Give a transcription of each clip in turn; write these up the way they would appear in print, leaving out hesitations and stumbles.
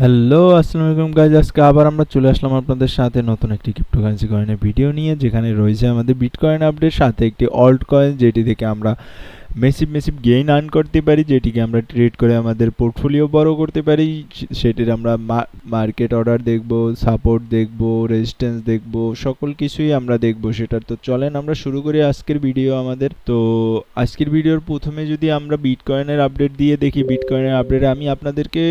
Hello, আসসালামু আলাইকুম guys. আজকে আবার আমরা চলে আসলাম আপনাদের সাথে নতুন একটি ক্রিপ্টোকারেন্সি কয়েনের ভিডিও নিয়ে, যেখানে রয়েছে আমাদের বিটকয়েন আপডেট, সাথে একটি অল্ট কয়েন যেটি থেকে আমরা মেসিভ গেইন আর্ন করতে পারি, যেটিকে আমরা ট্রেড করে আমাদের পোর্টফোলিও বড় করতে পারি। সেটির আমরা মার্কেট অর্ডার দেখব, সাপোর্ট দেখব, রেজিস্ট্যান্স দেখব, সকল কিছুই আমরা দেখব সেটার। তো চলেন আমরা শুরু করি আজকের ভিডিও আমাদের। তো আজকের ভিডিওর প্রথমে যদি আমরা বিটকয়েনের আপডেট দিয়ে দেখি, বিটকয়েনের আপডেটে আমি আপনাদেরকে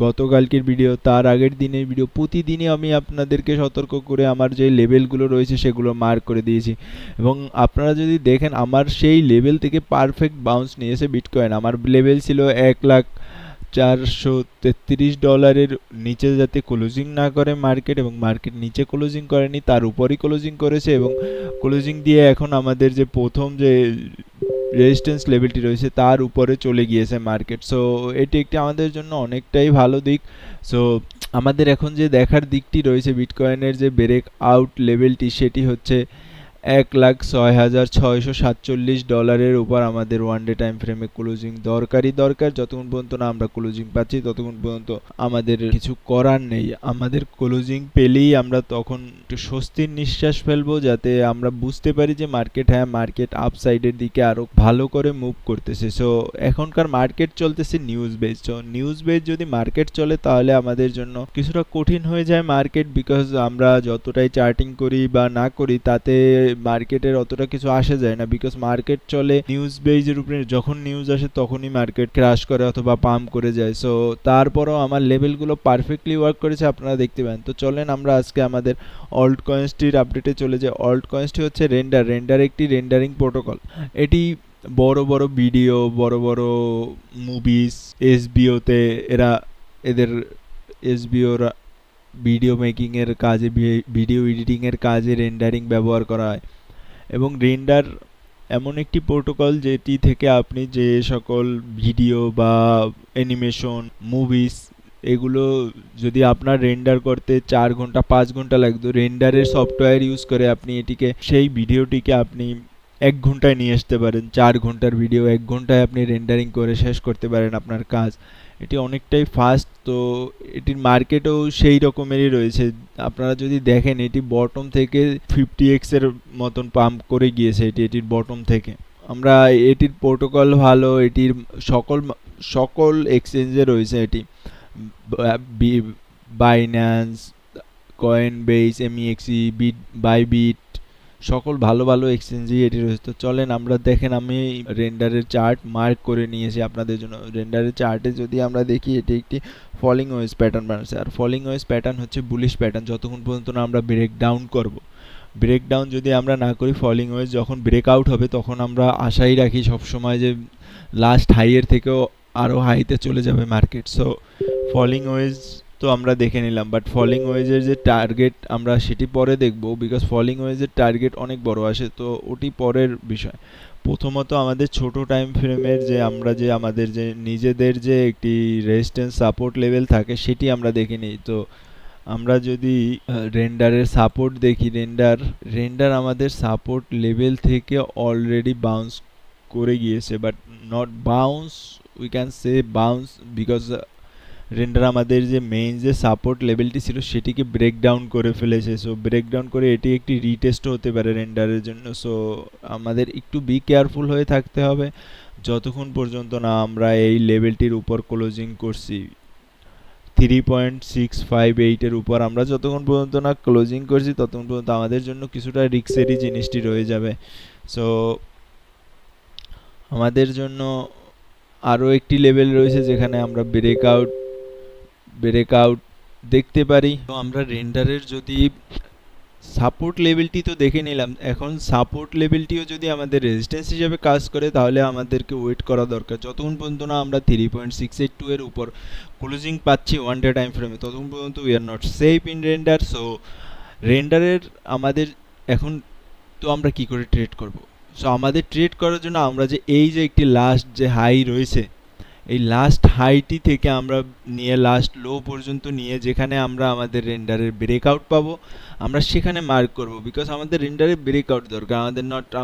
গতকালকের ভিডিও, তার আগের দিনের ভিডিও, প্রতিদিনই আমি আপনাদেরকে সতর্ক করে আমার যে লেভেলগুলো রয়েছে সেগুলো মার্ক করে দিয়েছি। এবং আপনারা যদি দেখেন, আমার সেই লেভেল থেকে পারফেক্ট বাউন্স নিয়েছে বিটকয়েন। আমার লেভেল ছিল 1,433 ডলারের নিচে যাতে ক্লোজিং না করে মার্কেট, এবং মার্কেট নিচে ক্লোজিং করেনি, তার উপরই ক্লোজিং করেছে, এবং ক্লোজিং দিয়ে এখন আমাদের যে প্রথম যে রেজিস্ট্যান্স লেভেলটি রয়েছে তার উপরে চলে গিয়েছে মার্কেট। সো এটি একটি আমাদের জন্য অনেকটাই ভালো দিক। সো আমাদের এখন যে দেখার দিকটি রয়েছে বিটকয়েনের যে ব্রেক আউট লেভেলটি, সেটি হচ্ছে 1,06,647 ডলারের উপর আমাদের ওয়ান ডে টাইম ফ্রেমে ক্লোজিং দরকার। যতক্ষণ পর্যন্ত না আমরা ক্লোজিং পাচ্ছি ততক্ষণ পর্যন্ত আমাদের কিছু করার নেই। আমাদের ক্লোজিং পেলেই আমরা তখন একটু স্বস্তির নিঃশ্বাস ফেলবো, যাতে আমরা বুঝতে পারি যে মার্কেট আপসাইডের দিকে আরও ভালো করে মুভ করতেছে। সো এখনকার মার্কেট চলতেছে news base. So news base যদি মার্কেট চলে তাহলে আমাদের জন্য কিছুটা কঠিন হয়ে যায় মার্কেট, বিকজ আমরা যতটাই চার্টিং করি বা না করি তাতে মার্কেটের অতটা কিছু আসে যায় না, বিকজ মার্কেট চলে নিউজ বেজের উপরে। যখন নিউজ আসে তখনই মার্কেট ক্র্যাশ করে অথবা পাম্প করে যায়। সো তারপরও আমার লেভেলগুলো পারফেক্টলি ওয়ার্ক করেছে, আপনারা দেখতে পান। তো চলেন আমরা আজকে আমাদের অল্ট কয়েন্সটির আপডেটে চলে যাই। অল্ট কয়েন্সটি হচ্ছে রেন্ডার একটি রেন্ডারিং প্রোটোকল। এটি বড় বড় ভিডিও, বড় বড় মুভিস, এসবিওতে এদের এসবিওরা ভিডিও মেকিংয়ের কাজে, ভিডিও এডিটিংয়ের কাজে রেন্ডারিং ব্যবহার করা হয়। এবং রেন্ডার এমন একটি প্রোটোকল যেটি থেকে আপনি যে সকল ভিডিও বা অ্যানিমেশন, মুভিস, এগুলো যদি আপনার রেন্ডার করতে 4 ঘন্টা 5 ঘন্টা লাগতো, রেন্ডারের সফটওয়্যার ইউজ করে আপনি এটিকে, সেই ভিডিওটিকে আপনি 1 ঘন্টায় নিয়ে আসতে পারেন। 4 ঘন্টার ভিডিও 1 ঘন্টায় আপনি রেন্ডারিং করে শেষ করতে পারেন আপনার কাজ। এটি অনেকটাই ফাস্ট। তো এটির মার্কেটও সেই রকমেরই রয়েছে। আপনারা যদি দেখেন, এটি বটম থেকে 50x এর মতন পাম্প করে গিয়েছে এটির বটম থেকে। আমরা এটির প্রোটোকল ভালো, এটির সকল সকল এক্সচেঞ্জে রয়েছে এটি। বাইন্যান্স, কয়েন বেস, এমইএক্সি, বাইবিট, সকল ভালো ভালো এক্সচেঞ্জেই এটি রয়েছে। তো চলেন আমরা দেখেন, আমি রেন্ডারের চার্ট মার্ক করে নিয়েছি আপনাদের জন্য। রেন্ডারের চার্টে যদি আমরা দেখি, এটি একটি ফলিং ওয়েজ প্যাটার্ন বানাচ্ছে। আর ফলিং ওয়েজ প্যাটার্ন হচ্ছে বুলিশ প্যাটার্ন, যতক্ষণ পর্যন্ত না আমরা ব্রেক ডাউন করব। ব্রেকডাউন যদি আমরা না করি, ফলিং ওয়েজ যখন ব্রেক আউট হবে তখন আমরা আশাই রাখি সবসময় যে লাস্ট হাইয়ের থেকেও আরও হাইতে চলে যাবে মার্কেট। সো ফলিং ওয়েজ তো আমরা দেখে নিলাম, বাট ফলিং ওয়েজের যে টার্গেট আমরা সেটি পরে দেখব, বিকজ ফলিং ওয়েজের টার্গেট অনেক বড় আসে, তো ওটি পরের বিষয়। প্রথমত আমাদের ছোট টাইম ফ্রেমের যে আমরা যে আমাদের যে নিজেদের যে একটি রেজিস্ট্যান্স সাপোর্ট লেভেল থাকে সেটি আমরা দেখে নিই। তো আমরা যদি রেন্ডারের সাপোর্ট দেখি, রেন্ডার আমাদের সাপোর্ট লেভেল থেকে অলরেডি বাউন্স করে গিয়েছে, but not bounce, we can say bounce, because render আমাদের যে মেইন যে সাপোর্ট লেভেলটি ছিল সেটিকে ব্রেকডাউন করে ফেলেছে। সো ব্রেকডাউন করে এটি একটি রিটেস্ট হতে পারে রেন্ডারের জন্য। সো আমাদের একটু বি কেয়ারফুল হয়ে থাকতে হবে যতক্ষণ পর্যন্ত না আমরা এই লেভেলটির উপর ক্লোজিং করছি। 3.658-এর উপর আমরা যতক্ষণ পর্যন্ত না ক্লোজিং করছি ততক্ষণ পর্যন্ত আমাদের জন্য কিছুটা রিক্সেরই জিনিসটি রয়ে যাবে। সো আমাদের জন্য আরও একটি লেভেল রয়েছে যেখানে আমরা ব্রেকআউট দেখতে পারি। তো আমরা রেন্ডারের যদি সাপোর্ট লেভেলটি তো দেখে নিলাম, এখন সাপোর্ট লেভেলটিও যদি আমাদের রেজিস্ট্যান্স হিসেবে কাজ করে তাহলে আমাদেরকে ওয়েট করা দরকার। যতক্ষণ পর্যন্ত না আমরা 3.682 এর উপর ক্লোজিং পাচ্ছি ওয়ান ডে টাইম ফ্রেমে, ততক্ষণ পর্যন্ত we are not safe in render. So রেন্ডারের আমাদের এখন, তো আমরা কি করে ট্রেড করব? সো আমাদের ট্রেড করার জন্য আমরা যে এই যে একটি লাস্ট যে হাই রয়েছে, এই লাস্ট হাইটি থেকে আমরা নিয়ে লাস্ট লো পর্যন্ত নিয়ে যেখানে আমরা আমাদের রেন্ডারের ব্রেকআউট পাবো আমরা সেখানে মার্ক করব, বিকজ আমাদের রেন্ডারের ব্রেকআউট দরকার,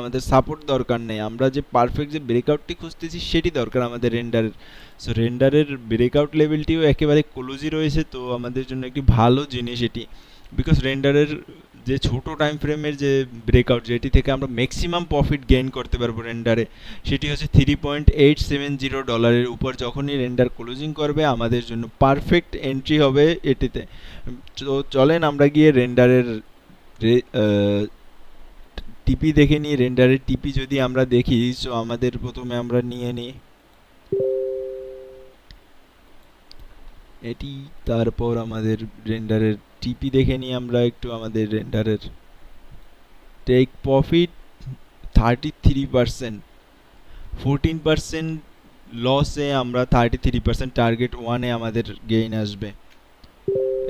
আমাদের সাপোর্ট দরকার নেই, আমরা যে পারফেক্ট যে ব্রেকআউটটি খুঁজতেছি সেটি দরকার আমাদের রেন্ডারের। সো রেন্ডারের ব্রেকআউট লেভেলটিও একেবারে ক্লোজই রয়েছে, তো আমাদের জন্য একটি ভালো জিনিস এটি, বিকজ রেন্ডারের যে ছোট টাইম ফ্রেমের যে ব্রেকআউট যেটি থেকে আমরা ম্যাক্সিমাম প্রফিট গেইন করতে পারবো রেন্ডারে, সেটি হচ্ছে $3.870 উপর যখনই রেন্ডার ক্লোজিং করবে আমাদের জন্য পারফেক্ট এন্ট্রি হবে এটিতে। তো চলেন আমরা গিয়ে রেন্ডারের টিপি দেখে নিই। রেন্ডারের টিপি যদি আমরা দেখি, সো আমাদের প্রথমে আমরা নিয়ে নিই এটি, তারপর আমাদের রেন্ডারের টিপি দেখে নিই আমরা একটু। আমাদের রেন্ডারের টেক প্রফিট 33%, 14% লসে আমরা 33%, টার্গেট 1-এ আমাদের গেইন আসবে।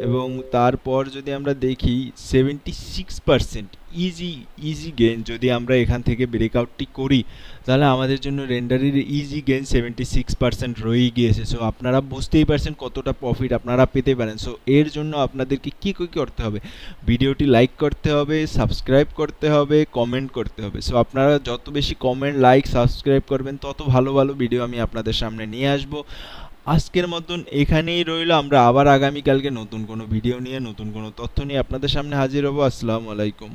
এবং তারপর যদি আমরা দেখি 76% ইজি ইজি গেইন যদি আমরা এখান থেকে ব্রেকআউটটি করি, তাহলে আমাদের জন্য রেন্ডারের ইজি গেইন 76% রয়েই গিয়েছে। সো আপনারা বুঝতেই পারছেন কতটা প্রফিট আপনারা পেতে পারেন। সো এর জন্য আপনাদেরকে কী কী করতে হবে, ভিডিওটি লাইক করতে হবে, সাবস্ক্রাইব করতে হবে, কমেন্ট করতে হবে। সো আপনারা যত বেশি কমেন্ট, লাইক, সাবস্ক্রাইব করবেন তত ভালো ভালো ভিডিও আমি আপনাদের সামনে নিয়ে আসবো। আজকের মতন এখানেই রইল, আমরা আবার আগামীকালকে নতুন কোনো ভিডিও নিয়ে নতুন কোনো তথ্য নিয়ে আপনাদের সামনে হাজির হব। আসসালামু আলাইকুম।